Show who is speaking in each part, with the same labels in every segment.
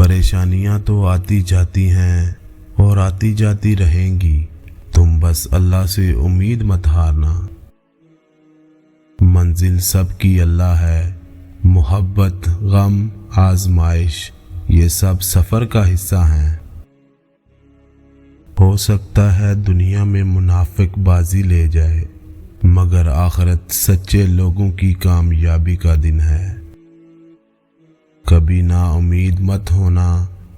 Speaker 1: परेशानियां तो आती जाती हैं और आती जाती रहेंगी, तुम बस अल्लाह से उम्मीद मत हारना। मंजिल सबकी अल्लाह है, मोहब्बत, गम, आजमाइश ये सब सफ़र का हिस्सा हैं। हो सकता है दुनिया में मुनाफिक बाजी ले जाए, मगर आखिरत सच्चे लोगों की कामयाबी का दिन है। कभी ना उम्मीद मत होना,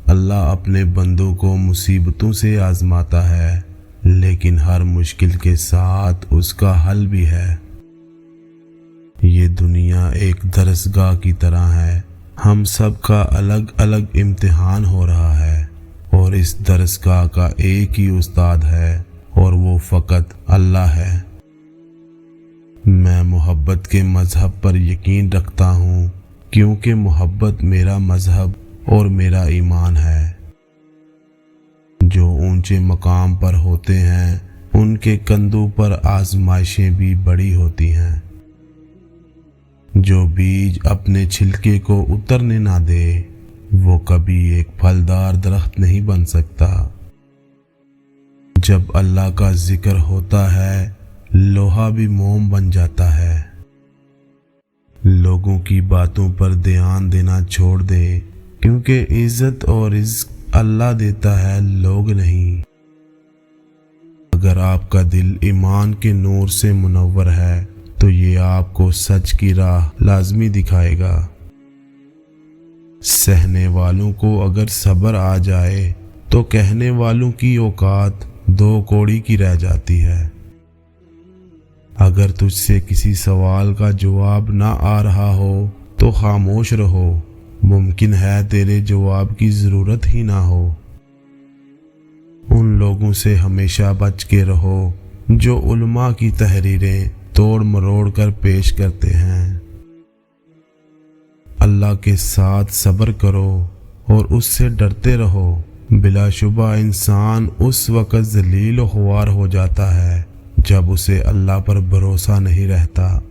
Speaker 1: अल्लाह अपने बंदों को मुसीबतों से आजमाता है, लेकिन हर मुश्किल के साथ उसका हल भी है। ये दुनिया एक दरसगाह की तरह है, हम सब का अलग अलग इम्तिहान हो रहा है और इस दरसगाह का एक ही उस्ताद है और वो फ़कत अल्लाह है। मैं मोहब्बत के मज़हब पर यकीन रखता हूँ, क्योंकि मोहब्बत मेरा मज़हब और मेरा ईमान है। जो ऊंचे मकाम पर होते हैं उनके कंधों पर आजमाइशें भी बड़ी होती हैं। जो बीज अपने छिलके को उतरने ना दे वो कभी एक फलदार दरख्त नहीं बन सकता। जब अल्लाह का जिक्र होता है लोहा भी मोम बन जाता है। लोगों की बातों पर ध्यान देना छोड़ दे, क्योंकि इज्जत और रिज़्क अल्लाह देता है, लोग नहीं। अगर आपका दिल ईमान के नूर से मुनव्वर है तो ये आपको सच की राह लाजमी दिखाएगा। सहने वालों को अगर सब्र आ जाए तो कहने वालों की औकात दो कौड़ी की रह जाती है। अगर तुझसे किसी सवाल का जवाब ना आ रहा हो तो खामोश रहो, मुमकिन है तेरे जवाब की ज़रूरत ही ना हो। उन लोगों से हमेशा बच के रहो जो उलमा की तहरीरें तोड़ मरोड़ कर पेश करते हैं। अल्लाह के साथ सब्र करो और उससे डरते रहो। बिलाशुबा इंसान उस वक़्त ज़लील और ख्वार हो जाता है जब उसे अल्लाह पर भरोसा नहीं रहता।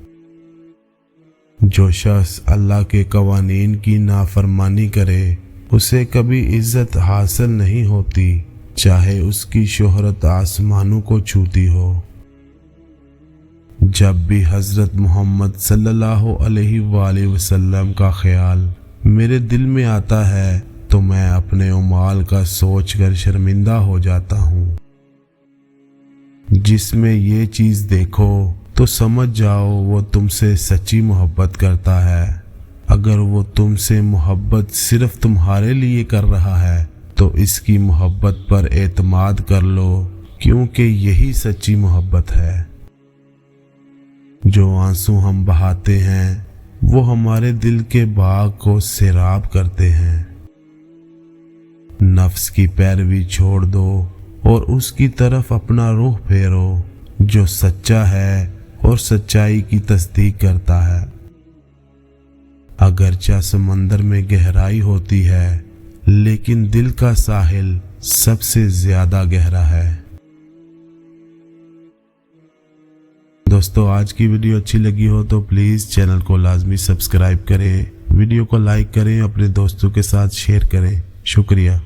Speaker 1: जो शख्स अल्लाह के कवानीन की नाफरमानी करे उसे कभी इज्जत हासिल नहीं होती, चाहे उसकी शोहरत आसमानों को छूती हो। जब भी हज़रत मोहम्मद सल्लल्लाहु अलैहि वसल्लम का ख्याल मेरे दिल में आता है तो मैं अपने उमाल का सोचकर शर्मिंदा हो जाता हूँ। जिसमें ये चीज़ देखो तो समझ जाओ वो तुमसे सच्ची मोहब्बत करता है। अगर वो तुमसे मोहब्बत सिर्फ तुम्हारे लिए कर रहा है तो इसकी मोहब्बत पर एतमाद कर लो, क्योंकि यही सच्ची मोहब्बत है। जो आंसू हम बहाते हैं वो हमारे दिल के बाग को सैराब करते हैं। नफ्स की पैरवी छोड़ दो और उसकी तरफ अपना रुख फेरो, जो सच्चा है और सच्चाई की तस्दीक करता है। अगरचा समंदर में गहराई होती है, लेकिन दिल का साहिल सबसे ज्यादा गहरा है। दोस्तों, आज की वीडियो अच्छी लगी हो तो प्लीज़ चैनल को लाजमी सब्सक्राइब करें, वीडियो को लाइक करें, अपने दोस्तों के साथ शेयर करें। शुक्रिया।